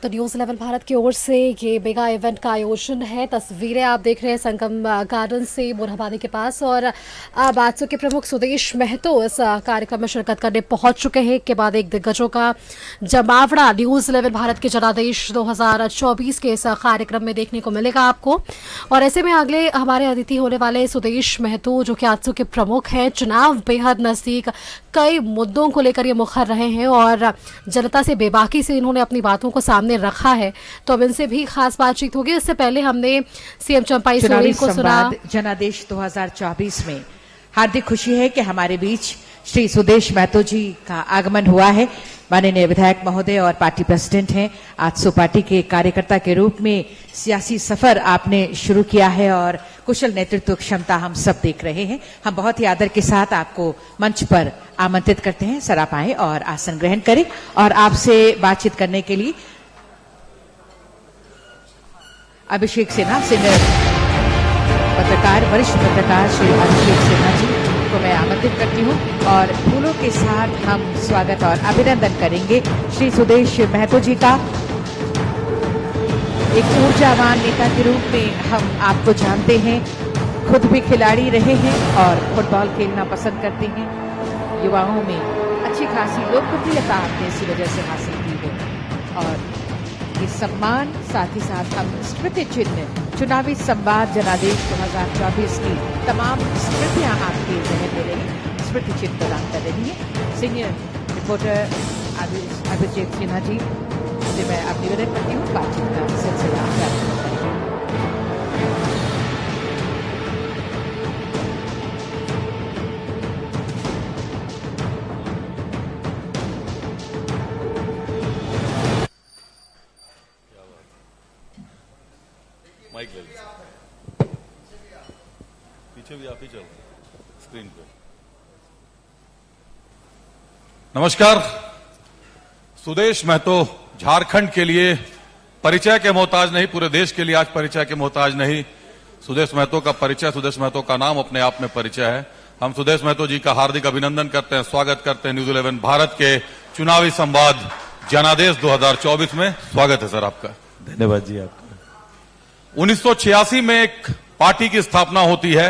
तो न्यूज़ 11 भारत की ओर से ये मेगा इवेंट का आयोजन है। तस्वीरें आप देख रहे हैं संगम गार्डन से मोरहाबादी के पास, और बादसू के प्रमुख सुदेश महतो इस कार्यक्रम में शिरकत करने पहुंच चुके हैं। के बाद एक दिग्गजों का जमावड़ा न्यूज़ 11 भारत के जनादेश 2024 के इस कार्यक्रम में देखने को मिलेगा आपको। और ऐसे में अगले हमारे अतिथि होने वाले सुदेश महतो, जो कि आजसू के प्रमुख हैं, चुनाव बेहद नजदीक, कई मुद्दों को लेकर ये मुखर रहे हैं और जनता से बेबाकी से इन्होंने अपनी बातों को सामने रखा है। तो अब इनसे भी खास बातचीत होगी। इससे पहले हमने सीएम चंपाई सोरेन को सुना। जनादेश 2024 में हार्दिक खुशी है कि हमारे बीच श्री सुदेश महतो जी का आगमन हुआ है। माननीय विधायक महोदय और पार्टी प्रेसिडेंट हैं। आजसू पार्टी के कार्यकर्ता के रूप में सियासी सफर आपने शुरू किया है और कुशल नेतृत्व क्षमता हम सब देख रहे हैं। हम बहुत ही आदर के साथ आपको मंच पर आमंत्रित करते हैं। सर आप आए और आसन ग्रहण करें। और आपसे बातचीत करने के लिए अभिषेक सिन्हा, सीनियर पत्रकार, वरिष्ठ पत्रकार श्री अभिषेक सिन्हा जी को मैं आमंत्रित करती हूं और फूलों के साथ हम स्वागत और अभिनंदन करेंगे श्री सुदेश महतो जी का। एक ऊर्जावान नेता के रूप में हम आपको जानते हैं। खुद भी खिलाड़ी रहे हैं और फुटबॉल खेलना पसंद करते हैं। युवाओं में अच्छी खासी लोकप्रियता आपने इसी वजह से हासिल की है। और ये सम्मान साथ ही साथ हम स्मृति चिन्ह चुनावी संवाद जनादेश 2024 की तमाम स्मृतियां आपके जहन में रही, स्मृति चिन्ह प्रदान कर रही है। सीनियर रिपोर्टर अभिषेक सिन्हा जी से मैं अब निवेदन करती हूँ बातचीत का सिलसिला जारी करें। माइक ले लीजिए, पीछे भी आप ही चल स्क्रीन पे। नमस्कार। सुदेश महतो झारखंड के लिए परिचय के मोहताज नहीं, पूरे देश के लिए आज परिचय के मोहताज नहीं। सुदेश महतो का परिचय, सुदेश महतो का नाम अपने आप में परिचय है। हम सुदेश महतो जी का हार्दिक अभिनंदन करते हैं, स्वागत करते हैं न्यूज़ 11 भारत के चुनावी संवाद जनादेश 2024 में। स्वागत है सर आपका। धन्यवाद जी आपका। 1986 में एक पार्टी की स्थापना होती है।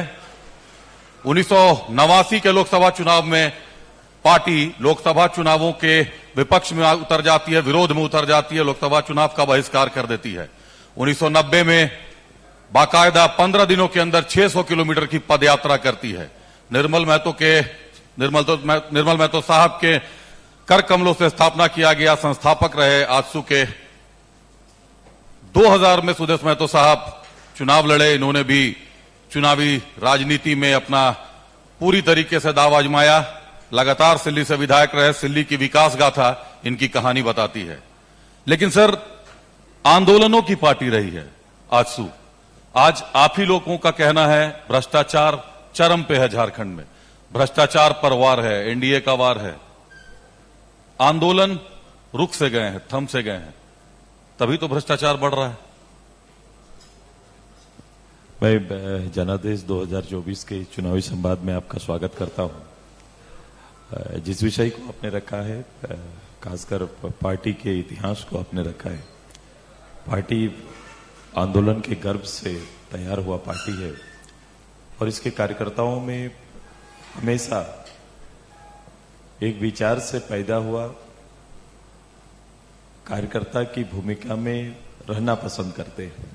1989 के लोकसभा चुनाव में पार्टी लोकसभा चुनावों के विपक्ष में उतर जाती है, विरोध में उतर जाती है, लोकसभा चुनाव का बहिष्कार कर देती है। 1990 में बाकायदा 15 दिनों के अंदर 600 किलोमीटर की पदयात्रा करती है। निर्मल महतो साहब के कर कमलों से स्थापना किया गया, संस्थापक रहे आजसू के। 2000 में सुदेश महतो साहब चुनाव लड़े। इन्होंने भी चुनावी राजनीति में अपना पूरी तरीके से दाव आजमाया। लगातार सिल्ली से विधायक रहे। सिल्ली की विकास गाथा इनकी कहानी बताती है। लेकिन सर, आंदोलनों की पार्टी रही है आजसू। आज आप ही लोगों का कहना है भ्रष्टाचार चरम पे है झारखंड में, भ्रष्टाचार पर वार है, एनडीए का वार है। आंदोलन रुक से गए हैं, थम से गए हैं, तभी तो भ्रष्टाचार बढ़ रहा है। मैं जनादेश 2024 के चुनावी संवाद में आपका स्वागत करता हूं। जिस विषय को आपने रखा है, खासकर पार्टी के इतिहास को आपने रखा है। पार्टी आंदोलन के गर्भ से तैयार हुआ पार्टी है और इसके कार्यकर्ताओं में हमेशा एक विचार से पैदा हुआ, कार्यकर्ता की भूमिका में रहना पसंद करते हैं।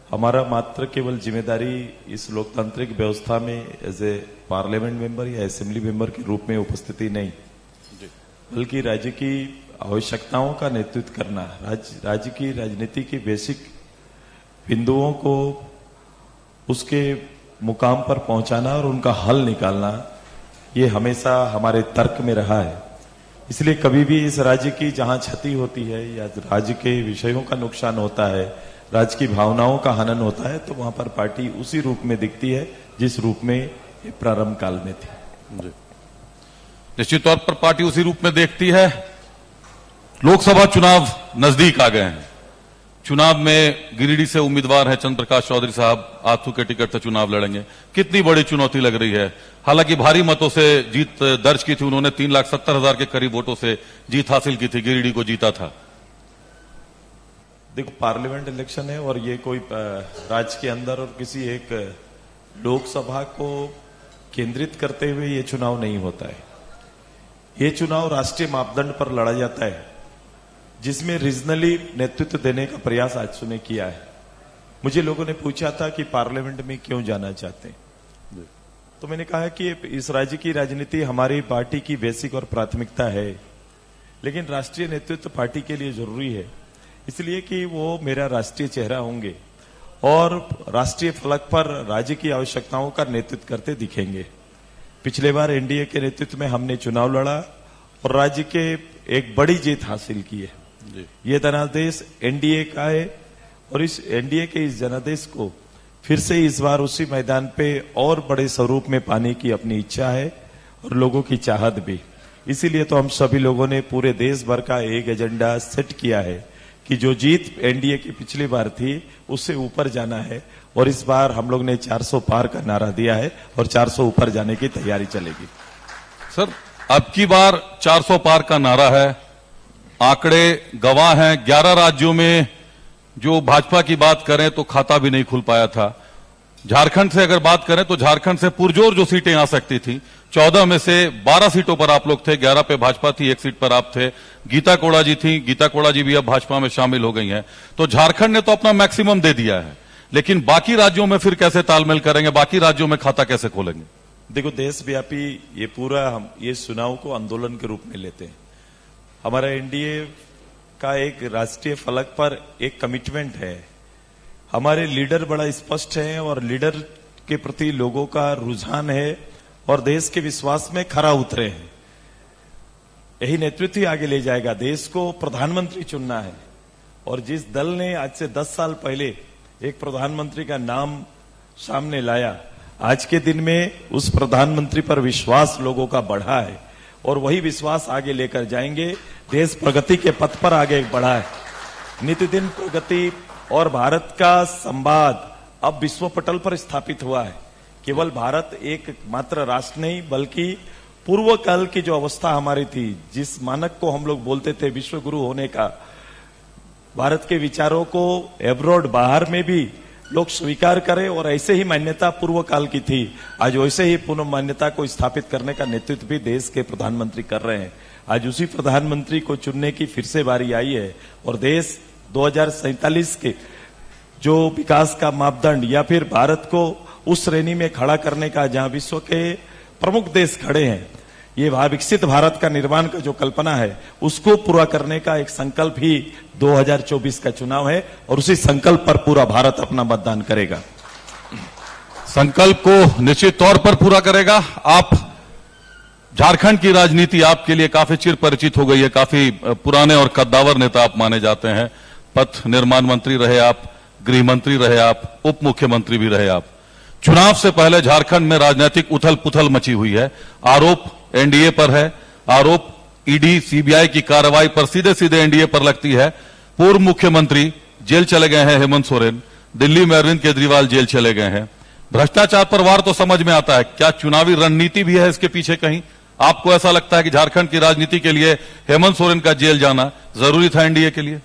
हमारा मात्र केवल जिम्मेदारी इस लोकतांत्रिक व्यवस्था में एज ए पार्लियामेंट मेंबर या असेंबली मेंबर के रूप में उपस्थिति नहीं, बल्कि राज्य की आवश्यकताओं का नेतृत्व करना, राज्य की राजनीति के बेसिक बिंदुओं को उसके मुकाम पर पहुंचाना और उनका हल निकालना, ये हमेशा हमारे तर्क में रहा है। इसलिए कभी भी इस राज्य की जहां क्षति होती है या राज्य के विषयों का नुकसान होता है, राज्य की भावनाओं का हनन होता है, तो वहां पर पार्टी उसी रूप में दिखती है जिस रूप में ये प्रारंभ काल में थी। निश्चित तौर पर पार्टी उसी रूप में देखती है। लोकसभा चुनाव नजदीक आ गए हैं। चुनाव में गिरिडीह से उम्मीदवार है चंद्र प्रकाश चौधरी साहब, आथू के टिकट से चुनाव लड़ेंगे। कितनी बड़ी चुनौती लग रही है। हालांकि भारी मतों से जीत दर्ज की थी उन्होंने, 3,70,000 के करीब वोटों से जीत हासिल की थी, गिरिडीह को जीता था। देखो, पार्लियामेंट इलेक्शन है और ये कोई राज्य के अंदर और किसी एक लोकसभा को केंद्रित करते हुए ये चुनाव नहीं होता है। ये चुनाव राष्ट्रीय मापदंड पर लड़ा जाता है, जिसमें रीजनली नेतृत्व देने का प्रयास आज ने किया है। मुझे लोगों ने पूछा था कि पार्लियामेंट में क्यों जाना चाहते हैं, तो मैंने कहा कि इस राज्य की राजनीति हमारी पार्टी की बेसिक और प्राथमिकता है, लेकिन राष्ट्रीय नेतृत्व पार्टी के लिए जरूरी है, इसलिए कि वो मेरा राष्ट्रीय चेहरा होंगे और राष्ट्रीय फलक पर राज्य की आवश्यकताओं का नेतृत्व करते दिखेंगे। पिछले बार एनडीए के नेतृत्व में हमने चुनाव लड़ा और राज्य के एक बड़ी जीत हासिल की है। ये जनादेश एनडीए का है और इस एनडीए के इस जनादेश को फिर से इस बार उसी मैदान पे और बड़े स्वरूप में पाने की अपनी इच्छा है और लोगों की चाहत भी। इसीलिए तो हम सभी लोगों ने पूरे देश भर का एक एजेंडा सेट किया है कि जो जीत एनडीए की पिछली बार थी उससे ऊपर जाना है, और इस बार हम लोग ने 400 पार का नारा दिया है और 400 ऊपर जाने की तैयारी चलेगी। सर, अब की बार 400 पार का नारा है। आंकड़े गवाह हैं। 11 राज्यों में जो भाजपा की बात करें तो खाता भी नहीं खुल पाया था। झारखंड से अगर बात करें तो झारखंड से पुरजोर जो सीटें आ सकती थी, 14 में से 12 सीटों पर आप लोग थे, 11 पे भाजपा थी, 1 सीट पर आप थे। गीता कोड़ा जी थी, गीता कोड़ा जी भी अब भाजपा में शामिल हो गई हैं। तो झारखंड ने तो अपना मैक्सिमम दे दिया है, लेकिन बाकी राज्यों में फिर कैसे तालमेल करेंगे, बाकी राज्यों में खाता कैसे खोलेंगे? देखो, देशव्यापी ये पूरा हम ये चुनाव को आंदोलन के रूप में लेते हैं। हमारा एनडीए का एक राष्ट्रीय फलक पर एक कमिटमेंट है। हमारे लीडर बड़ा स्पष्ट है और लीडर के प्रति लोगों का रुझान है और देश के विश्वास में खरा उतरे हैं। यही नेतृत्व ही आगे ले जाएगा। देश को प्रधानमंत्री चुनना है और जिस दल ने आज से 10 साल पहले एक प्रधानमंत्री का नाम सामने लाया, आज के दिन में उस प्रधानमंत्री पर विश्वास लोगों का बढ़ा है और वही विश्वास आगे लेकर जाएंगे। देश प्रगति के पथ पर आगे बढ़ा है। नित्यदिन प्रगति और भारत का संवाद अब विश्व पटल पर स्थापित हुआ है। केवल भारत एक मात्र राष्ट्र नहीं, बल्कि पूर्व काल की जो अवस्था हमारी थी, जिस मानक को हम लोग बोलते थे विश्व गुरु होने का, भारत के विचारों को एब्रॉड बाहर में भी लोग स्वीकार करें और ऐसे ही मान्यता पूर्व काल की थी, आज वैसे ही पुनः मान्यता को स्थापित करने का नेतृत्व भी देश के प्रधानमंत्री कर रहे हैं। आज उसी प्रधानमंत्री को चुनने की फिर से बारी आई है और देश 2047 के जो विकास का मापदंड या फिर भारत को उस श्रेणी में खड़ा करने का, जहां विश्व के प्रमुख देश खड़े हैं, ये विकसित भारत का निर्माण का जो कल्पना है, उसको पूरा करने का एक संकल्प ही 2024 का चुनाव है और उसी संकल्प पर पूरा भारत अपना मतदान करेगा। संकल्प को निश्चित तौर पर पूरा करेगा। आप झारखंड की राजनीति आपके लिए काफी चिर परिचित हो गई है, काफी पुराने और कद्दावर नेता आप माने जाते हैं। पथ निर्माण मंत्री रहे आप, गृह मंत्री रहे आप, उप मुख्यमंत्री भी रहे आप। चुनाव से पहले झारखंड में राजनीतिक उथल पुथल मची हुई है। आरोप एनडीए पर है, आरोप ईडी सीबीआई की कार्रवाई पर सीधे सीधे एनडीए पर लगती है। पूर्व मुख्यमंत्री जेल चले गए हैं, हेमंत सोरेन। दिल्ली में अरविंद केजरीवाल जेल चले गए हैं। भ्रष्टाचार पर वार तो समझ में आता है, क्या चुनावी रणनीति भी है इसके पीछे कहीं? आपको ऐसा लगता है कि झारखंड की राजनीति के लिए हेमंत सोरेन का जेल जाना जरूरी था एनडीए के लिए?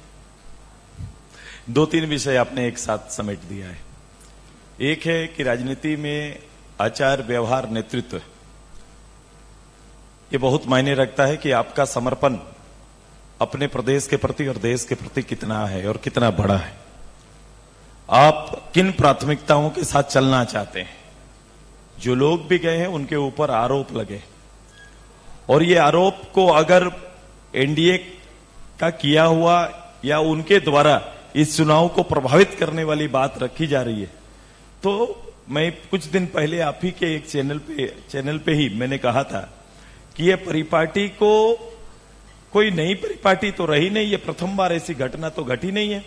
2-3 विषय आपने एक साथ समेट दिया है। एक है कि राजनीति में आचार व्यवहार नेतृत्व, ये बहुत मायने रखता है कि आपका समर्पण अपने प्रदेश के प्रति और देश के प्रति कितना है और कितना बड़ा है। आप किन प्राथमिकताओं के साथ चलना चाहते हैं। जो लोग भी गए हैं उनके ऊपर आरोप लगे, और ये आरोप को अगर एनडीए का किया हुआ या उनके द्वारा इस चुनाव को प्रभावित करने वाली बात रखी जा रही है, तो मैं कुछ दिन पहले आप ही के एक चैनल पे ही मैंने कहा था कि ये परिपाटी को कोई नई परिपाटी तो रही नहीं, ये प्रथम बार ऐसी घटना तो घटी नहीं है।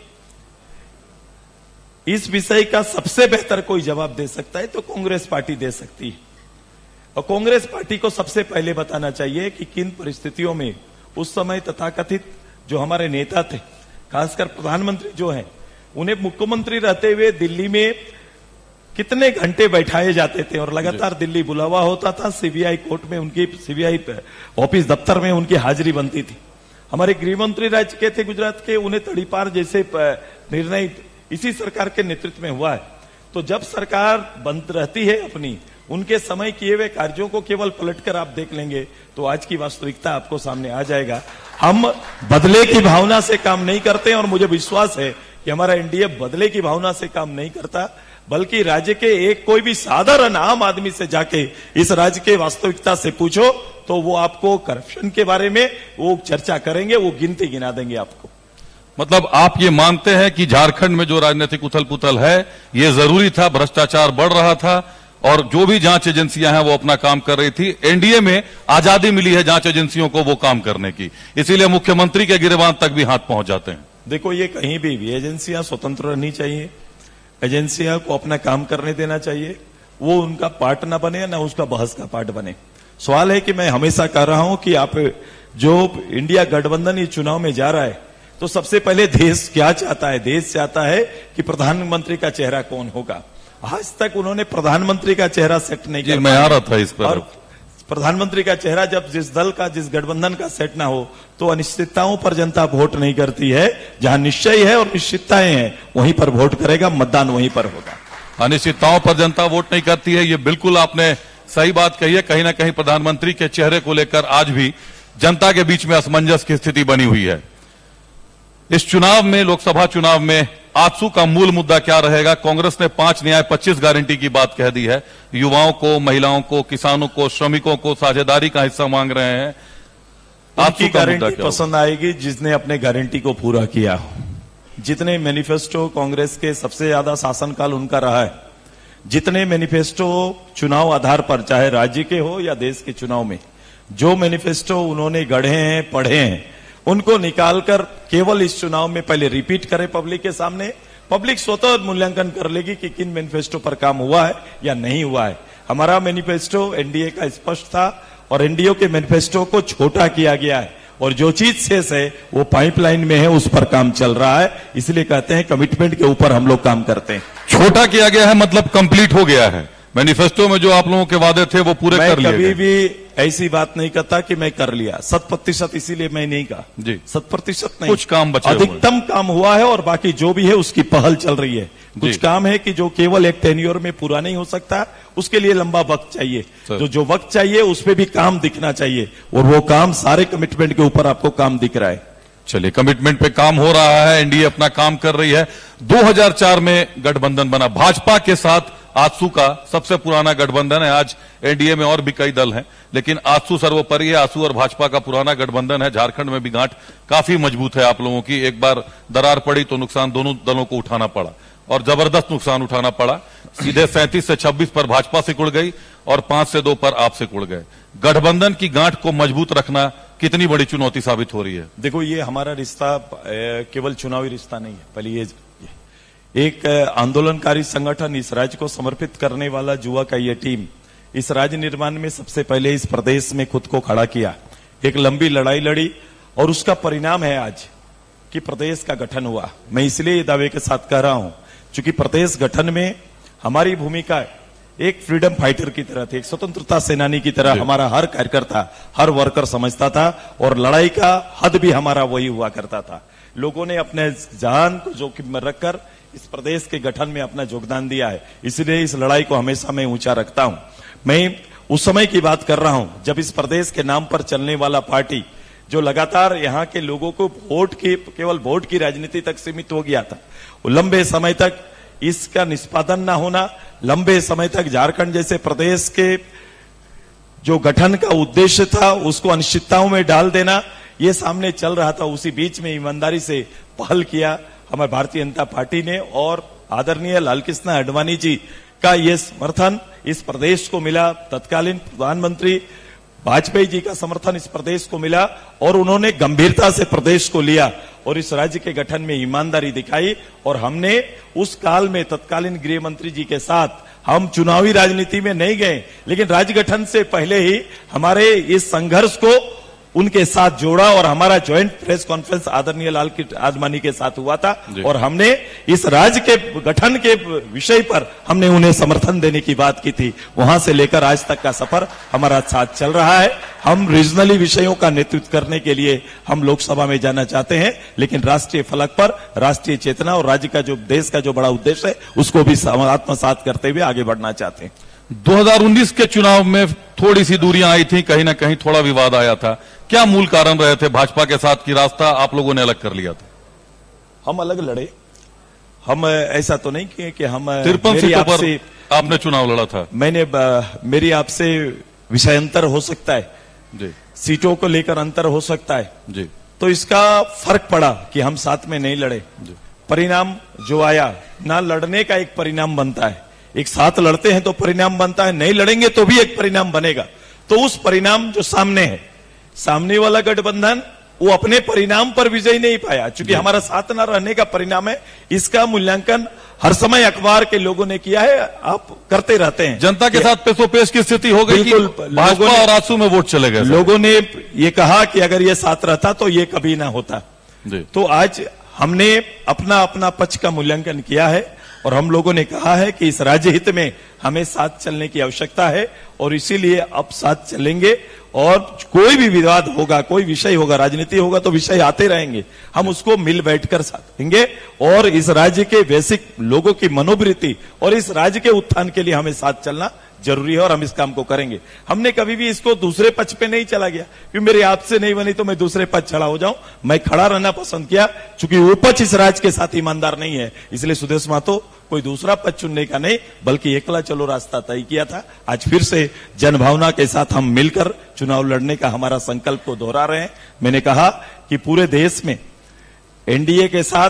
इस विषय का सबसे बेहतर कोई जवाब दे सकता है तो कांग्रेस पार्टी दे सकती है, और कांग्रेस पार्टी को सबसे पहले बताना चाहिए कि किन परिस्थितियों में उस समय तथाकथित जो हमारे नेता थे, खासकर प्रधानमंत्री जो हैं, उन्हें मुख्यमंत्री रहते हुए दिल्ली में कितने घंटे बैठाए जाते थे और लगातार दिल्ली बुलावा होता था। सीबीआई कोर्ट में उनकी, सीबीआई ऑफिस दफ्तर में उनकी हाजिरी बनती थी। हमारे गृह मंत्री राज्य के थे गुजरात के, उन्हें तड़ीपार जैसे निर्णय इसी सरकार के नेतृत्व में हुआ है। तो जब सरकार बंद रहती है अपनी, उनके समय किए हुए कार्यों को केवल पलटकर आप देख लेंगे तो आज की वास्तविकता आपको सामने आ जाएगा। हम बदले की भावना से काम नहीं करते, और मुझे विश्वास है कि हमारा एनडीए बदले की भावना से काम नहीं करता, बल्कि राज्य के एक कोई भी साधारण आम आदमी से जाके इस राज्य के वास्तविकता से पूछो तो वो आपको करप्शन के बारे में वो चर्चा करेंगे, वो गिनती गिना देंगे आपको। मतलब आप ये मानते हैं कि झारखंड में जो राजनीतिक उथल पुथल है ये जरूरी था, भ्रष्टाचार बढ़ रहा था और जो भी जांच एजेंसियां हैं वो अपना काम कर रही थी। एनडीए में आजादी मिली है जांच एजेंसियों को वो काम करने की, इसीलिए मुख्यमंत्री के गिरबान तक भी हाथ पहुंच जाते हैं। देखो, ये कहीं भी एजेंसियां स्वतंत्र रहनी चाहिए, एजेंसियां को अपना काम करने देना चाहिए, वो उनका पार्ट ना बने ना उसका बहस का पार्ट बने। सवाल है कि मैं हमेशा कह रहा हूं कि आप जो इंडिया गठबंधन इस चुनाव में जा रहा है तो सबसे पहले देश क्या चाहता है? देश चाहता है कि प्रधानमंत्री का चेहरा कौन होगा। आज तक उन्होंने प्रधानमंत्री का चेहरा सेट नहीं किया। मैं आ रहा था इस पर। और प्रधानमंत्री का चेहरा जब जिस दल का, जिस गठबंधन का सेट ना हो तो अनिश्चितताओं पर जनता वोट नहीं करती है। जहां निश्चय है और निश्चितताएं हैं वहीं पर वोट करेगा, मतदान वहीं पर होगा। अनिश्चितताओं पर जनता वोट नहीं करती है, ये बिल्कुल आपने सही बात कही है। कहीं ना कहीं प्रधानमंत्री के चेहरे को लेकर आज भी जनता के बीच में असमंजस की स्थिति बनी हुई है। इस चुनाव में, लोकसभा चुनाव में आजसू का मूल मुद्दा क्या रहेगा? कांग्रेस ने 5 न्याय 25 गारंटी की बात कह दी है। युवाओं को, महिलाओं को, किसानों को, श्रमिकों को साझेदारी का हिस्सा मांग रहे हैं। आपकी गारंटी पसंद आएगी जिसने अपने गारंटी को पूरा किया। जितने मैनिफेस्टो कांग्रेस के सबसे ज्यादा शासनकाल उनका रहा है, जितने मैनिफेस्टो चुनाव आधार पर, चाहे राज्य के हो या देश के चुनाव में, जो मैनिफेस्टो उन्होंने गढ़े हैं, पढ़े हैं, उनको निकालकर केवल इस चुनाव में पहले रिपीट करें पब्लिक के सामने। पब्लिक स्वतः मूल्यांकन कर लेगी कि किन मैनिफेस्टो पर काम हुआ है या नहीं हुआ है। हमारा मैनिफेस्टो एनडीए का स्पष्ट था और एनडीए के मैनिफेस्टो को छोटा किया गया है, और जो चीज शेष है वो पाइपलाइन में है, उस पर काम चल रहा है। इसलिए कहते हैं कमिटमेंट के ऊपर हम लोग काम करते हैं। छोटा किया गया है मतलब कंप्लीट हो गया है। मैनिफेस्टो में जो आप लोगों के वादे थे वो पूरे कर लिए। कभी भी ऐसी बात नहीं करता कि मैं कर लिया 100%, इसीलिए मैं नहीं कहा जी 100% नहीं, कुछ काम बचे, अधिकतम काम हुआ है और बाकी जो भी है उसकी पहल चल रही है। कुछ काम है कि जो केवल एक टेन्योर में पूरा नहीं हो सकता, उसके लिए लंबा वक्त चाहिए। जो वक्त चाहिए उस पर भी काम दिखना चाहिए, और वो काम सारे कमिटमेंट के ऊपर आपको काम दिख रहा है। चलिए, कमिटमेंट पे काम हो रहा है, एनडीए अपना काम कर रही है। 2004 में गठबंधन बना भाजपा के साथ। आजसू का सबसे पुराना गठबंधन है। आज एनडीए में और भी कई दल हैं, लेकिन आजसू सर्वोपरि है। आजसू और भाजपा का पुराना गठबंधन है। झारखंड में भी गांठ काफी मजबूत है आप लोगों की। एक बार दरार पड़ी तो नुकसान दोनों दलों को उठाना पड़ा, और जबरदस्त नुकसान उठाना पड़ा। सीधे 37 से 26 पर भाजपा सिकुड़ गई और 5 से 2 पर आप सिकुड़ गए। गठबंधन की गांठ को मजबूत रखना कितनी बड़ी चुनौती साबित हो रही है? देखो, ये हमारा रिश्ता केवल चुनावी रिश्ता नहीं है। पहले ये एक आंदोलनकारी संगठन, इस राज्य को समर्पित करने वाला युवा का ये टीम इस राज्य निर्माण में सबसे पहले इस प्रदेश में खुद को खड़ा किया, एक लंबी लड़ाई लड़ी, और उसका परिणाम है आज कि प्रदेश का गठन हुआ। मैं इसलिए दावे के साथ कह रहा हूं क्योंकि प्रदेश गठन में हमारी भूमिका एक फ्रीडम फाइटर की तरह थी, एक स्वतंत्रता सेनानी की तरह हमारा हर कार्यकर्ता, हर वर्कर समझता था, और लड़ाई का हद भी हमारा वही हुआ करता था। लोगों ने अपने जान को जोखिम में रखकर इस प्रदेश के गठन में अपना योगदान दिया है, इसलिए इस लड़ाई को हमेशा मैं ऊंचा रखता हूं। मैं उस समय की बात कर रहा हूं जब इस प्रदेश के नाम पर चलने वाला पार्टी जो लगातार यहाँ के लोगों को केवल वोट की राजनीति तक सीमित हो गया था, वो लंबे समय तक इसका निष्पादन न होना, लंबे समय तक झारखंड जैसे प्रदेश के जो गठन का उद्देश्य था उसको अनिश्चितताओं में डाल देना, ये सामने चल रहा था। उसी बीच में ईमानदारी से पहल किया हमारी भारतीय जनता पार्टी ने और आदरणीय लाल कृष्ण आडवाणी जी का ये समर्थन इस प्रदेश को मिला। तत्कालीन प्रधानमंत्री वाजपेयी जी का समर्थन इस प्रदेश को मिला और उन्होंने गंभीरता से प्रदेश को लिया और इस राज्य के गठन में ईमानदारी दिखाई। और हमने उस काल में तत्कालीन गृह मंत्री जी के साथ हम चुनावी राजनीति में नहीं गए, लेकिन राज्य गठन से पहले ही हमारे इस संघर्ष को उनके साथ जोड़ा और हमारा ज्वाइंट प्रेस कॉन्फ्रेंस आदरणीय लाल आडवाणी के साथ हुआ था और हमने इस राज्य के गठन के विषय पर हमने उन्हें समर्थन देने की बात की थी। वहां से लेकर आज तक का सफर हमारा साथ चल रहा है। हम रीजनली विषयों का नेतृत्व करने के लिए हम लोकसभा में जाना चाहते हैं, लेकिन राष्ट्रीय फलक पर राष्ट्रीय चेतना और राज्य का जो देश का जो बड़ा उद्देश्य है उसको भी आत्मसात करते हुए आगे बढ़ना चाहते हैं। 2019 के चुनाव में थोड़ी सी दूरियां आई थी, कहीं ना कहीं थोड़ा विवाद आया था। क्या मूल कारण रहे थे भाजपा के साथ की रास्ता आप लोगों ने अलग कर लिया था? हम अलग लड़े, हम ऐसा तो नहीं किए कि हम 53 सीटों पर आपने चुनाव लड़ा था। मेरी आपसे विषय अंतर हो सकता है जी, सीटों को लेकर अंतर हो सकता है जी, तो इसका फर्क पड़ा कि हम साथ में नहीं लड़े। परिणाम जो आया, ना लड़ने का एक परिणाम बनता है, एक साथ लड़ते हैं तो परिणाम बनता है, नहीं लड़ेंगे तो भी एक परिणाम बनेगा। तो उस परिणाम जो सामने है, सामने वाला गठबंधन वो अपने परिणाम पर विजय नहीं पाया, क्योंकि हमारा साथ न रहने का परिणाम है। इसका मूल्यांकन हर समय अखबार के लोगों ने किया है, आप करते रहते हैं। जनता के साथ पेशोपेश की स्थिति हो गई कि भाजपा और आजसू में वोट चले गए। लोगों ने ये कहा कि अगर ये साथ रहता तो ये कभी ना होता। तो आज हमने अपना अपना पक्ष का मूल्यांकन किया है और हम लोगों ने कहा है कि इस राज्य हित में हमें साथ चलने की आवश्यकता है और इसीलिए अब साथ चलेंगे। और कोई भी विवाद होगा, कोई विषय होगा, राजनीति होगा तो विषय आते रहेंगे, हम उसको मिल बैठकर साथ देंगे। और इस राज्य के बेसिक लोगों की मनोवृत्ति और इस राज्य के उत्थान के लिए हमें साथ चलना जरूरी है और हम इस काम को करेंगे। हमने कभी भी इसको दूसरे पक्ष पे नहीं चला गया कि मेरे आपसे नहीं बनी तो मैं दूसरे पक्ष खड़ा हो जाऊं। मैं खड़ा रहना पसंद किया, क्योंकि वो पक्ष इस राज्य के साथ ईमानदार नहीं है। इसलिए सुदेश महतो कोई दूसरा पक्ष चुनने का नहीं, बल्कि एकला चलो रास्ता तय किया था। आज फिर से जनभावना के साथ हम मिलकर चुनाव लड़ने का हमारा संकल्प को दोहरा रहे हैं। मैंने कहा कि पूरे देश में एनडीए के साथ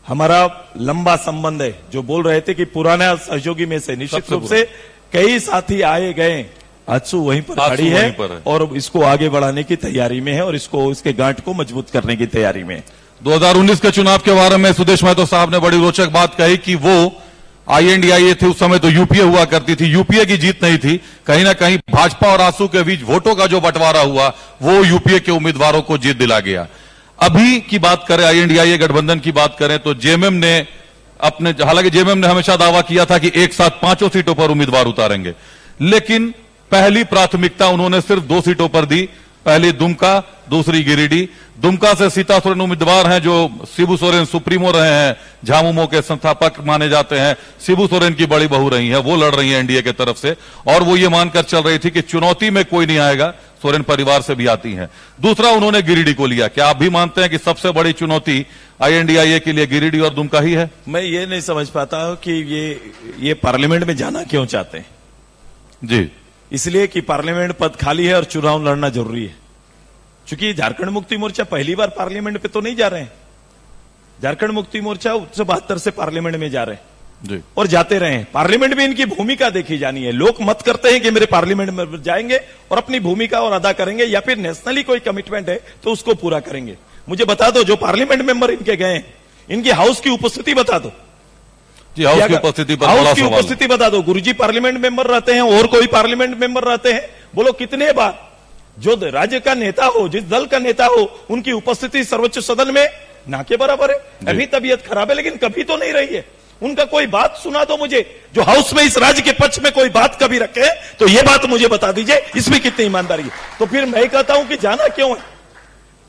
हमारा लंबा संबंध है। जो बोल रहे थे कि पुराना सहयोगी में से निश्चित रूप से कई साथी आए गए, आजसू वहीं पर खड़ी है और इसको आगे बढ़ाने की तैयारी में है और इसके गांठ को मजबूत करने की तैयारी में है। 2019 के चुनाव के बारे में सुदेश महतो साहब ने बड़ी रोचक बात कही कि वो INDIA थे, उस समय तो यूपीए हुआ करती थी, यूपीए की जीत नहीं थी। कहीं ना कहीं भाजपा और आजसू के बीच वोटों का जो बंटवारा हुआ वो यूपीए के उम्मीदवारों को जीत दिला गया। अभी की बात करें, INDIA गठबंधन की बात करें तो जेएमएम ने हालांकि जेएमएम ने हमेशा दावा किया था कि एक साथ 5 सीटों पर उम्मीदवार उतारेंगे, लेकिन पहली प्राथमिकता उन्होंने सिर्फ 2 सीटों पर दी। पहली दुमका, दूसरी गिरिडीह। दुमका से सीता सोरेन उम्मीदवार हैं, जो शिबू सोरेन सुप्रीमो रहे हैं, झामुमो के संस्थापक माने जाते हैं। शिबू सोरेन की बड़ी बहू रही है, वो लड़ रही है एनडीए की तरफ से और वो ये मानकर चल रही थी कि चुनौती में कोई नहीं आएगा, सोरेन परिवार से भी आती हैं। दूसरा उन्होंने गिरिडीह को लिया। क्या आप भी मानते हैं कि सबसे बड़ी चुनौती INDIA के लिए गिरिडीह और दुमका ही है? मैं ये नहीं समझ पाता हूं कि ये पार्लियामेंट में जाना क्यों चाहते हैं जी। इसलिए कि पार्लियामेंट पद खाली है और चुनाव लड़ना जरूरी है। क्योंकि झारखंड मुक्ति मोर्चा पहली बार पार्लियामेंट पे तो नहीं जा रहे हैं। झारखंड मुक्ति मोर्चा 1972 से पार्लियामेंट में जा रहे हैं जी। और जाते रहे हैं। पार्लियामेंट में इनकी भूमिका देखी जानी है। लोग मत करते हैं कि मेरे पार्लियामेंट में जाएंगे और अपनी भूमिका और अदा करेंगे, या फिर नेशनली कोई कमिटमेंट है तो उसको पूरा करेंगे। मुझे बता दो, जो पार्लियामेंट मेंबर इनके गए हैं, इनकी हाउस की उपस्थिति बता दो जी। हाउस की उपस्थिति पर हाउस की उपस्थिति बता दो। गुरुजी पार्लियामेंट मेंबर रहते हैं और कोई पार्लियामेंट मेंबर रहते हैं, बोलो कितने बार जो राज्य का नेता हो, जिस दल का नेता हो, उनकी उपस्थिति सर्वोच्च सदन में ना के बराबर है। अभी तबीयत खराब है लेकिन कभी तो नहीं रही है। उनका कोई बात सुना दो मुझे, जो हाउस में इस राज्य के पक्ष में कोई बात कभी रखे तो ये बात मुझे बता दीजिए, इसमें कितनी ईमानदारी है। तो फिर मैं कहता हूं कि जाना क्यों है?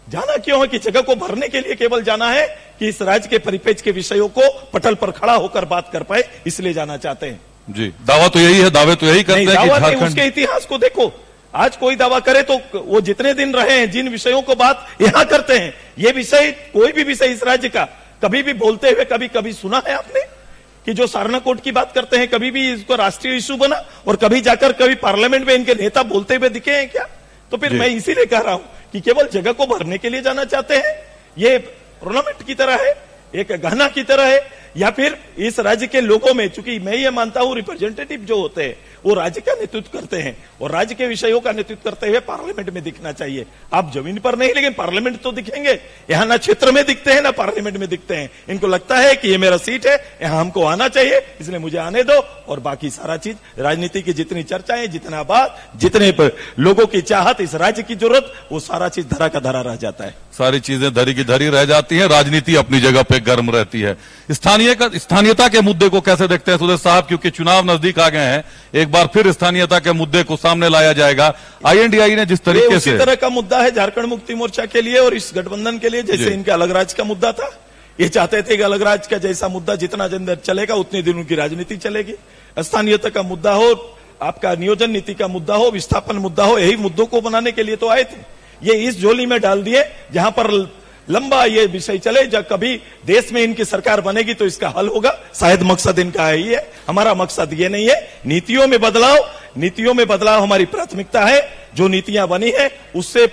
जाना क्यों है? कि जगह को भरने के लिए केवल जाना है कि इस राज्य के परिपेक्ष के विषयों को पटल पर खड़ा होकर बात कर पाए, इसलिए जाना चाहते हैं। जी, दावा तो यही है, दावे तो यही करते हैं कि दावा नहीं, झारखंड उसके इतिहास को देखो। आज कोई दावा करे तो वो जितने दिन रहे हैं, जिन विषयों को बात यहां करते हैं, ये विषय, कोई भी विषय इस राज्य का कभी भी बोलते हुए कभी कभी सुना है आपने कि जो सारना कोर्ट की बात करते हैं, कभी भी इसको राष्ट्रीय इशू बना और कभी जाकर कभी पार्लियामेंट में इनके नेता बोलते हुए दिखे हैं क्या? तो फिर मैं इसीलिए कह रहा हूं कि केवल जगह को भरने के लिए जाना चाहते हैं, ये टूर्नामेंट की तरह है, एक गहना की तरह है, या फिर इस राज्य के लोगों में, चूंकि मैं ये मानता हूं रिप्रेजेंटेटिव जो होते हैं वो राज्य का नेतृत्व करते हैं और राज्य के विषयों का नेतृत्व करते हुए पार्लियामेंट में दिखना चाहिए। आप जमीन पर नहीं, लेकिन पार्लियामेंट तो दिखेंगे। यहां ना क्षेत्र में दिखते हैं ना पार्लियामेंट में दिखते हैं। इनको लगता है कि ये मेरा सीट है, यहां हमको आना चाहिए, इसलिए मुझे आने दो, और बाकी सारा चीज राजनीति की जितनी चर्चाएं, जितना बात, जितने लोगों की चाहत, इस राज्य की जरूरत, वो सारा चीज धरा का धरा रह जाता है। सारी चीजें धरी की धरी रह जाती हैं, राजनीति अपनी जगह पे गर्म रहती है। स्थानीयता के मुद्दे को कैसे देखते हैं सुदेश साहब, क्योंकि चुनाव नजदीक आ गए हैं, एक बार फिर स्थानीयता के मुद्दे को सामने लाया जाएगा। आईएनडीआई ने जिस तरीके से, इसी तरह का मुद्दा है झारखंड मुक्ति मोर्चा के लिए और इस गठबंधन के लिए, जैसे इनका अलग राज्य का मुद्दा था। ये चाहते थे कि अलग राज्य का जैसा मुद्दा जितना दिन चलेगा उतने दिन उनकी राजनीति चलेगी। स्थानीयता का मुद्दा हो, आपका नियोजन नीति का मुद्दा हो, विस्थापन मुद्दा हो, यही मुद्दों को बनाने के लिए तो आए थे। ये इस झोली में डाल दिए जहां पर लंबा ये विषय चले, जब कभी देश में इनकी सरकार बनेगी तो इसका हल होगा। शायद मकसद इनका है ही है, हमारा मकसद ये नहीं है। नीतियों में बदलाव हमारी प्राथमिकता है। जो नीतियां बनी है उससे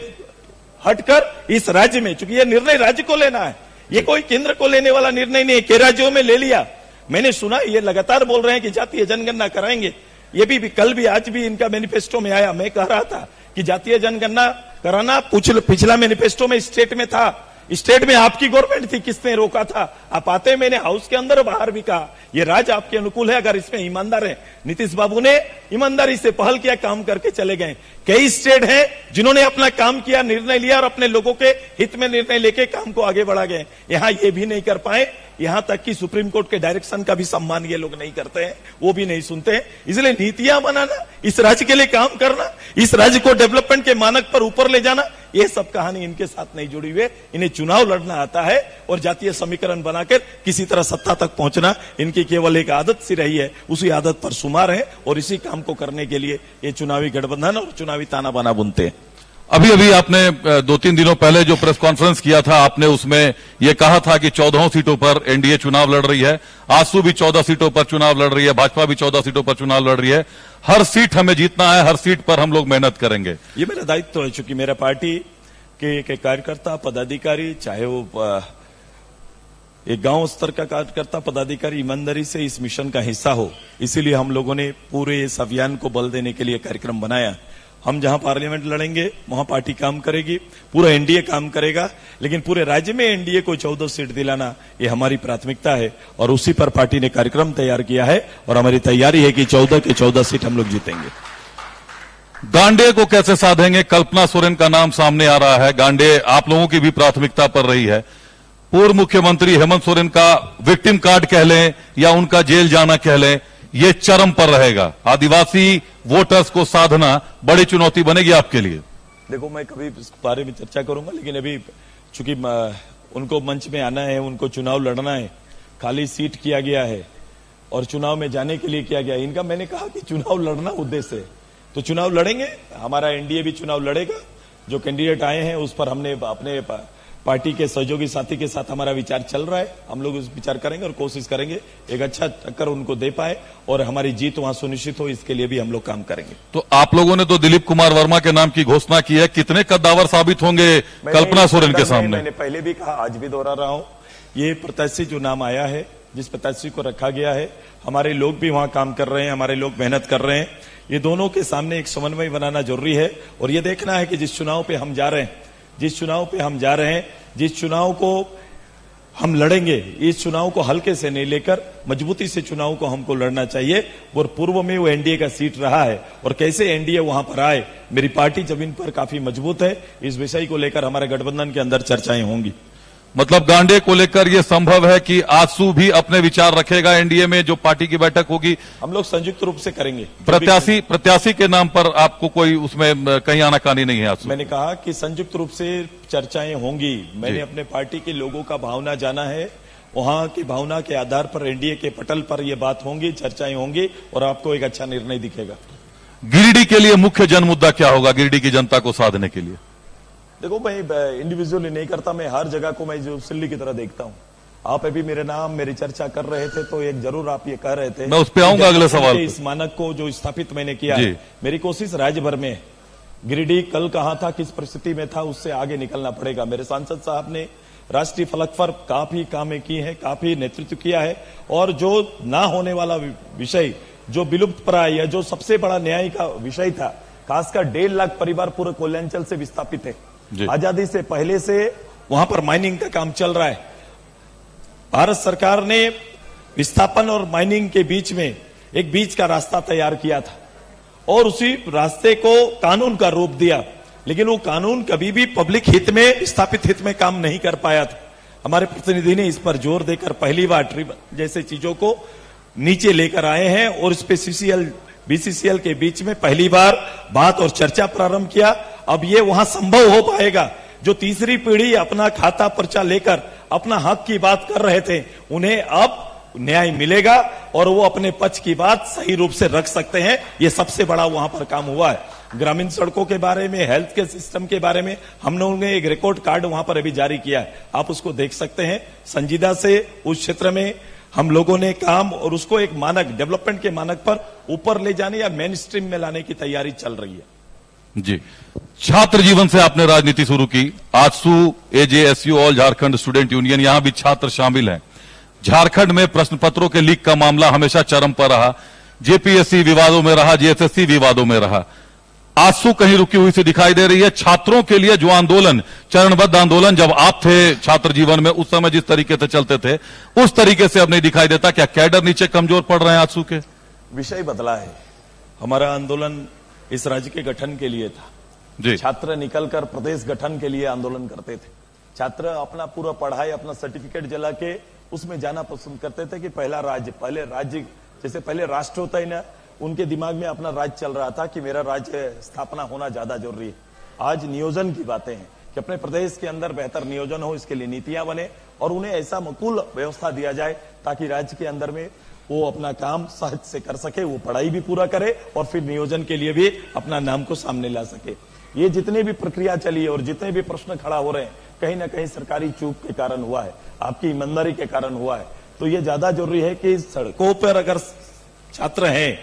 हटकर इस राज्य में, चूंकि ये निर्णय राज्य को लेना है, ये कोई केंद्र को लेने वाला निर्णय नहीं है। कई राज्यों में ले लिया, मैंने सुना ये लगातार बोल रहे हैं कि जातीय जनगणना कराएंगे। ये भी कल भी आज भी इनका मैनिफेस्टो में आया। मैं कह रहा था कि जातीय जनगणना कराना पिछला मैनिफेस्टो में स्टेट में था, स्टेट में आपकी गवर्नमेंट थी, किसने रोका था? आप आते, मैंने हाउस के अंदर बाहर भी कहा ये राज्य आपके अनुकूल है अगर इसमें ईमानदार है। नीतीश बाबू ने ईमानदारी से पहल किया, काम करके चले गए। कई स्टेट हैं जिन्होंने अपना काम किया, निर्णय लिया और अपने लोगों के हित में निर्णय लेके काम को आगे बढ़ा गए। यहां ये भी नहीं कर पाए, यहां तक कि सुप्रीम कोर्ट के डायरेक्शन का भी सम्मान ये लोग नहीं करते हैं, वो भी नहीं सुनते हैं। इसलिए नीतियां बनाना, इस राज्य के लिए काम करना, इस राज्य को डेवलपमेंट के मानक पर ऊपर ले जाना, ये सब कहानी इनके साथ नहीं जुड़ी हुई है। इन्हें चुनाव लड़ना आता है और जातीय समीकरण बनाकर किसी तरह सत्ता तक पहुंचना इनकी केवल एक आदत सी रही है। उसी आदत पर सुमार है और इसी काम को करने के लिए ये चुनावी गठबंधन और चुनावी ताना बाना बुनते हैं। अभी आपने 2-3 दिनों पहले जो प्रेस कॉन्फ्रेंस किया था, आपने उसमें यह कहा था कि 14 सीटों पर एनडीए चुनाव लड़ रही है, आजसू भी 14 सीटों पर चुनाव लड़ रही है, भाजपा भी 14 सीटों पर चुनाव लड़ रही है। हर सीट हमें जीतना है, हर सीट पर हम लोग मेहनत करेंगे। ये मेरा दायित्व है, चूंकि मेरा पार्टी के कार्यकर्ता पदाधिकारी, चाहे वो एक गांव स्तर का कार्यकर्ता पदाधिकारी ईमानदारी से इस मिशन का हिस्सा हो, इसीलिए हम लोगों ने पूरे इस अभियान को बल देने के लिए कार्यक्रम बनाया। हम जहां पार्लियामेंट लड़ेंगे वहां पार्टी काम करेगी, पूरा एनडीए काम करेगा, लेकिन पूरे राज्य में एनडीए को 14 सीट दिलाना ये हमारी प्राथमिकता है और उसी पर पार्टी ने कार्यक्रम तैयार किया है और हमारी तैयारी है कि 14 के 14 सीट हम लोग जीतेंगे। गांडे को कैसे साधेंगे? कल्पना सोरेन का नाम सामने आ रहा है। गांडे आप लोगों की भी प्राथमिकता पर रही है। पूर्व मुख्यमंत्री हेमंत सोरेन का विक्टिम कार्ड कह लें या उनका जेल जाना कह लें, ये चरम पर रहेगा। आदिवासी वोटर्स को साधना बड़ी चुनौती बनेगी आपके लिए। देखो, मैं कभी इस बारे में चर्चा करूंगा, लेकिन अभी चूंकि उनको मंच में आना है, उनको चुनाव लड़ना है, खाली सीट किया गया है और चुनाव में जाने के लिए किया गया है। इनका मैंने कहा कि चुनाव लड़ना उद्देश्य है, तो चुनाव लड़ेंगे। हमारा एनडीए भी चुनाव लड़ेगा। जो कैंडिडेट आए हैं उस पर हमने अपने पार्टी के सहयोगी साथी के साथ हमारा विचार चल रहा है। हम लोग उस विचार करेंगे और कोशिश करेंगे एक अच्छा टक्कर उनको दे पाए और हमारी जीत वहां सुनिश्चित हो, इसके लिए भी हम लोग काम करेंगे। तो आप लोगों ने तो दिलीप कुमार वर्मा के नाम की घोषणा की है, कितने कद्दावर साबित होंगे कल्पना सोरेन के सामने? मैंने पहले भी कहा, आज भी दोहरा रहा हूं, ये प्रत्याशी जो नाम आया है, जिस प्रत्याशी को रखा गया है, हमारे लोग भी वहां काम कर रहे हैं, हमारे लोग मेहनत कर रहे हैं। ये दोनों के सामने एक समन्वय बनाना जरूरी है और ये देखना है कि जिस चुनाव पे हम जा रहे हैं, जिस चुनाव को हम लड़ेंगे, इस चुनाव को हल्के से नहीं लेकर मजबूती से चुनाव को हमको लड़ना चाहिए। और पूर्व में वो एनडीए का सीट रहा है और कैसे एनडीए वहां पर आए, मेरी पार्टी जमीन पर काफी मजबूत है। इस विषय को लेकर हमारे गठबंधन के अंदर चर्चाएं होंगी। मतलब गांडे को लेकर यह संभव है कि आजसू भी अपने विचार रखेगा एनडीए में जो पार्टी की बैठक होगी? हम लोग संयुक्त रूप से करेंगे। प्रत्याशी के नाम पर आपको कोई उसमें कहीं आनाकानी नहीं है? आजसू मैंने कहा कि संयुक्त रूप से चर्चाएं होंगी। मैंने अपने पार्टी के लोगों का भावना जाना है वहां की भावना के आधार पर एनडीए के पटल पर यह बात होंगी, चर्चाएं होंगी और आपको एक अच्छा निर्णय दिखेगा। गिरिडीह के लिए मुख्य जन मुद्दा क्या होगा गिरिडीह की जनता को साधने के लिए? देखो, मैं इंडिविजुअली नहीं करता, मैं हर जगह को मैं जो सिल्ली की तरह देखता हूं। आप अभी मेरे नाम मेरी चर्चा कर रहे थे तो एक जरूर आप ये कह रहे थे, मैं उस पे आऊंगा अगले सवाल पे। इस मानक को जो स्थापित मैंने किया है, मेरी कोशिश राज्य भर में, गिरिडीह कल कहां था, किस परिस्थिति में था, उससे आगे निकलना पड़ेगा। मेरे सांसद साहब ने राष्ट्रीय फलक पर काफी कामें की है, काफी नेतृत्व किया है और जो ना होने वाला विषय, जो विलुप्त प्राय या जो सबसे बड़ा न्याय का विषय था, खासकर 1.5 लाख परिवार पूरे कोयलांचल से विस्थापित है। आजादी से पहले से वहां पर माइनिंग का काम चल रहा है। भारत सरकार ने विस्थापन और माइनिंग के बीच में एक बीच का रास्ता तैयार किया था और उसी रास्ते को कानून का रूप दिया, लेकिन वो कानून कभी भी पब्लिक हित में, स्थापित हित में काम नहीं कर पाया था। हमारे प्रतिनिधि ने इस पर जोर देकर पहली बार ट्रिब्यूनल जैसे चीजों को नीचे लेकर आए हैं और इस पे बीसीसीएल के बीच में पहली बार बात और चर्चा प्रारंभ किया। अब ये वहां संभव हो पाएगा। जो तीसरी पीढ़ी अपना खाता पर्चा लेकर अपना हक की बात कर रहे थे, उन्हें अब न्याय मिलेगा और वो अपने पक्ष की बात सही रूप से रख सकते हैं। ये सबसे बड़ा वहां पर काम हुआ है। ग्रामीण सड़कों के बारे में, हेल्थ के सिस्टम के बारे में हम लोगों ने एक रिकॉर्ड कार्ड वहां पर अभी जारी किया है, आप उसको देख सकते हैं। संजीदा से उस क्षेत्र में हम लोगों ने काम और उसको एक मानक, डेवलपमेंट के मानक पर ऊपर ले जाने या मेन स्ट्रीम में लाने की तैयारी चल रही है। जी, छात्र जीवन से आपने राजनीति शुरू की। AJSU, AJSU, all Jharkhand student union, यहां भी छात्र शामिल हैं। झारखंड में प्रश्न पत्रों के लीक का मामला हमेशा चरम पर रहा। जेपीएससी विवादों में रहा, जेएसएससी विवादों में रहा। आजसू कहीं रुकी हुई से दिखाई दे रही है। छात्रों के लिए जो आंदोलन, चरणबद्ध आंदोलन जब आप थे छात्र जीवन में, उस समय जिस तरीके से चलते थे, उस तरीके से अब नहीं दिखाई देता। क्या कैडर नीचे कमजोर पड़ रहे हैं आजसू के? विषय बदला है। हमारा आंदोलन इस राज्य के गठन के लिए था जी। छात्र निकलकर प्रदेश गठन के लिए आंदोलन करते थे। छात्र अपना पूरा पढ़ाई, अपना सर्टिफिकेट जला के उसमें जाना पसंद करते थे कि पहले राज्य जैसे पहले राष्ट्र होता है ना, उनके दिमाग में अपना राज्य चल रहा था कि मेरा राज्य स्थापना होना ज्यादा जरूरी है। आज नियोजन की बातें हैं कि अपने प्रदेश के अंदर बेहतर नियोजन हो, इसके लिए नीतियां बने और उन्हें ऐसा अनुकूल व्यवस्था दिया जाए ताकि राज्य के अंदर में वो अपना काम सहज से कर सके, वो पढ़ाई भी पूरा करे और फिर नियोजन के लिए भी अपना नाम को सामने ला सके। ये जितने भी प्रक्रिया चली है और जितने भी प्रश्न खड़ा हो रहे हैं, कहीं ना कहीं सरकारी चूक के कारण हुआ है, आपकी ईमानदारी के कारण हुआ है। तो ये ज्यादा जरूरी है कि सड़कों पर अगर छात्र हैं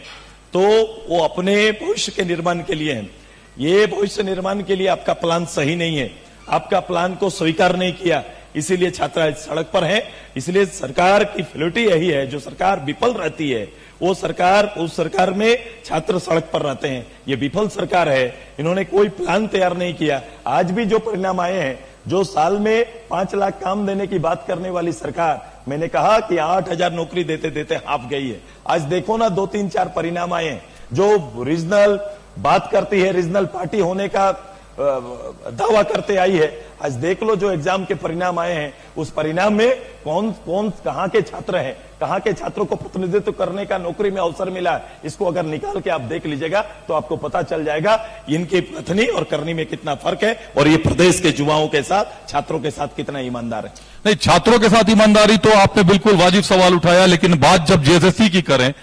तो वो अपने भविष्य के निर्माण के लिए हैं। ये भविष्य निर्माण के लिए आपका प्लान सही नहीं है, आपका प्लान को स्वीकार नहीं किया, इसीलिए छात्र सड़क पर हैं। इसलिए सरकार की फिलोटी यही है, जो सरकार विफल रहती है वो सरकार, उस सरकार में छात्र सड़क पर रहते हैं। ये विफल सरकार है, इन्होंने कोई प्लान तैयार नहीं किया। आज भी जो परिणाम आए हैं, जो साल में 5 लाख काम देने की बात करने वाली सरकार, मैंने कहा कि 8000 नौकरी देते देते हाफ गई है। आज देखो ना 2, 3, 4 परिणाम आए हैं। जो रीजनल बात करती है, रीजनल पार्टी होने का दावा करते आई है, आज देख लो जो एग्जाम के परिणाम आए हैं, उस परिणाम में कौन कौन कहां के छात्र हैं, कहां के छात्रों को प्रतिनिधित्व करने का नौकरी में अवसर मिला है। इसको अगर निकाल के आप देख लीजिएगा तो आपको पता चल जाएगा इनकी कथनी और करनी में कितना फर्क है और ये प्रदेश के युवाओं के साथ, छात्रों के साथ कितना ईमानदार है। नहीं, छात्रों के साथ ईमानदारी तो आपने बिल्कुल वाजिब सवाल उठाया, लेकिन बात जब जेएसएससी की करें,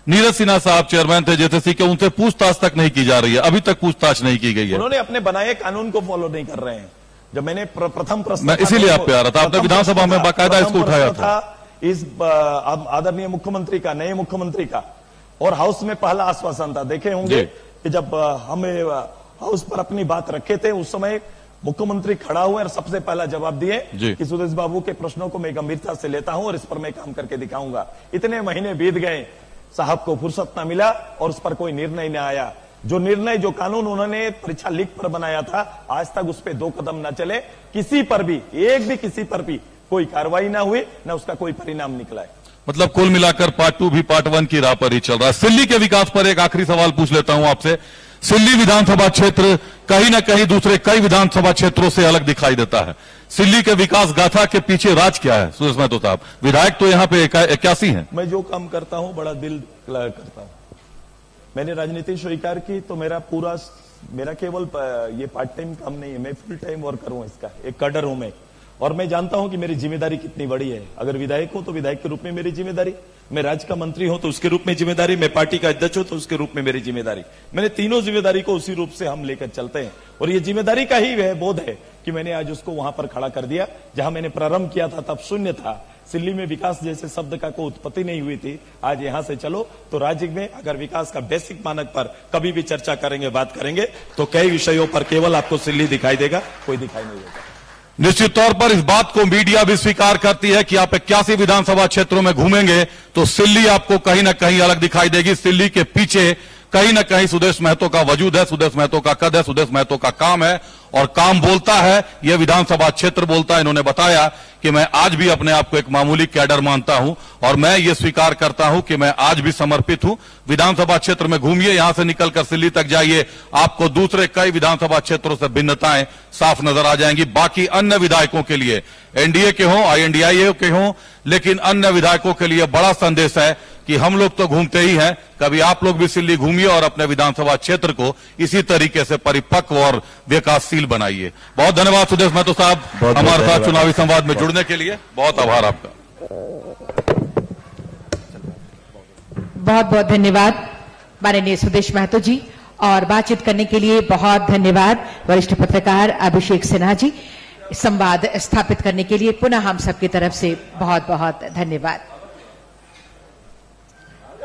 नीरज सिन्हा साहब चेयरमैन थे जेएसएससी के, उनसे पूछताछ तक नहीं की जा रही है, अभी तक पूछताछ नहीं की गई है। उन्होंने अपने बनाए कानून को फॉलो नहीं कर रहे हैं। जब मैंने प्रथम प्रश्न, मैं इसीलिए आप पे आ रहा था, आपने विधानसभा में बाकायदा इसको उठाया था। इस आदरणीय मुख्यमंत्री का, नए मुख्यमंत्री का, और हाउस में पहला आश्वासन था। देखे होंगे कि जब हमें हाउस पर अपनी बात रखे थे, उस समय मुख्यमंत्री खड़ा हुए और सबसे पहला जवाब दिए कि सुदेश बाबू के प्रश्नों को मैं गंभीरता से लेता हूं और इस पर मैं काम करके दिखाऊंगा। इतने महीने बीत गए, साहब को फुर्सत ना मिला और उस पर कोई निर्णय न आया। जो निर्णय, जो कानून उन्होंने परीक्षा लीक पर बनाया था, आज तक उस पर 2 कदम न चले। किसी पर भी, एक भी किसी पर भी कोई कार्रवाई ना हुई, ना उसका कोई परिणाम निकला है। मतलब कुल मिलाकर पार्ट 2 भी पार्ट 1 की राह पर ही चल रहा है। सिल्ली के विकास पर एक आखिरी सवाल पूछ लेता हूं आपसे। सिल्ली विधानसभा क्षेत्र कहीं ना कहीं दूसरे कई विधानसभा क्षेत्रों से अलग दिखाई देता है। सिल्ली के विकास गाथा के पीछे राज क्या है सुदेश महतो साहब? विधायक तो यहाँ पे 81 हैं। मैं जो काम करता हूं बड़ा दिल करता हूं। मैंने राजनीति स्वीकार की तो मेरा केवल ये पार्ट टाइम काम नहीं है, मैं फुल टाइम वर्कर हूं इसका, एक कैडर हूं मैं। और मैं जानता हूं कि मेरी जिम्मेदारी कितनी बड़ी है। अगर विधायक हूं तो विधायक के रूप में मेरी जिम्मेदारी, मैं राज्य का मंत्री हूं तो उसके रूप में जिम्मेदारी, मैं पार्टी का अध्यक्ष हूं तो उसके रूप में मेरी जिम्मेदारी। मैंने तीनों जिम्मेदारी को उसी रूप से हम लेकर चलते हैं और ये जिम्मेदारी का ही वह बोध है कि मैंने आज उसको वहां पर खड़ा कर दिया जहां मैंने प्रारंभ किया था तब शून्य था। सिल्ली में विकास जैसे शब्द का कोई उत्पत्ति नहीं हुई थी। आज यहां से चलो तो राज्य में अगर विकास का बेसिक मानक पर कभी भी चर्चा करेंगे, बात करेंगे तो कई विषयों पर केवल आपको सिल्ली दिखाई देगा, कोई दिखाई नहीं देगा। निश्चित तौर पर इस बात को मीडिया भी स्वीकार करती है कि आप 81 विधानसभा क्षेत्रों में घूमेंगे तो सिल्ली आपको कहीं ना कहीं अलग दिखाई देगी। सिल्ली के पीछे कहीं ना कहीं सुदेश महतो का वजूद है, सुदेश महतो का कद है, सुदेश महतो का काम है और काम बोलता है, यह विधानसभा क्षेत्र बोलता है। इन्होंने बताया कि मैं आज भी अपने आप को एक मामूली कैडर मानता हूं और मैं ये स्वीकार करता हूं कि मैं आज भी समर्पित हूं। विधानसभा क्षेत्र में घूमिए, यहां से निकलकर सिल्ली तक जाइए, आपको दूसरे कई विधानसभा क्षेत्रों से भिन्नताएं साफ नजर आ जाएंगी। बाकी अन्य विधायकों के लिए, एनडीए के हों, INDIA के हों, लेकिन अन्य विधायकों के लिए बड़ा संदेश है कि हम लोग तो घूमते ही हैं, कभी आप लोग भी सिल्ली घूमिए और अपने विधानसभा क्षेत्र को इसी तरीके से परिपक्व और विकासशील बनाइए। बहुत धन्यवाद सुदेश महतो साहब, हमारे साथ चुनावी संवाद में जुड़ने के लिए बहुत आभार आपका। बहुत बहुत धन्यवाद माननीय सुदेश महतो जी और बातचीत करने के लिए बहुत धन्यवाद वरिष्ठ पत्रकार अभिषेक सिन्हा जी। संवाद स्थापित करने के लिए पुनः हम सबकी तरफ से बहुत बहुत धन्यवाद।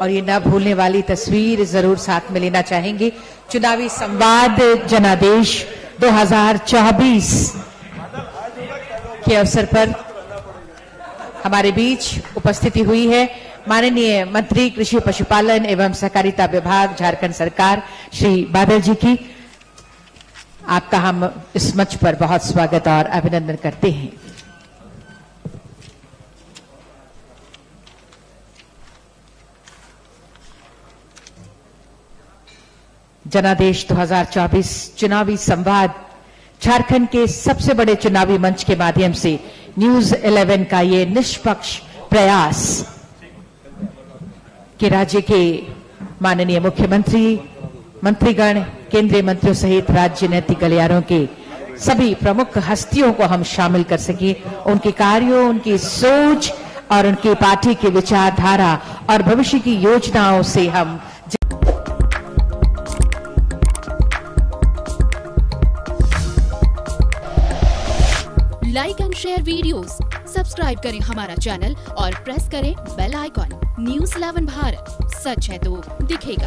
और ये न भूलने वाली तस्वीर जरूर साथ में लेना चाहेंगे। चुनावी संवाद जनादेश 2024 के अवसर पर हमारे बीच उपस्थिति हुई है माननीय मंत्री कृषि पशुपालन एवं सहकारिता विभाग झारखंड सरकार श्री बादल जी की। आपका हम इस मंच पर बहुत स्वागत और अभिनंदन करते हैं। जनादेश 2024 चुनावी संवाद झारखंड के सबसे बड़े चुनावी मंच के माध्यम से न्यूज 11 का ये निष्पक्ष प्रयास कि राज्य के माननीय मुख्यमंत्री, मंत्रीगण, केंद्रीय मंत्रियों सहित राजनीतिक गलियारों के सभी प्रमुख हस्तियों को हम शामिल कर सके, उनके कार्यों, उनकी सोच और उनकी पार्टी की विचारधारा और भविष्य की योजनाओं से हम like and share videos, subscribe करें हमारा चैनल और प्रेस करें बेल आइकॉन। न्यूज़ 11 भारत, सच है तो दिखेगा।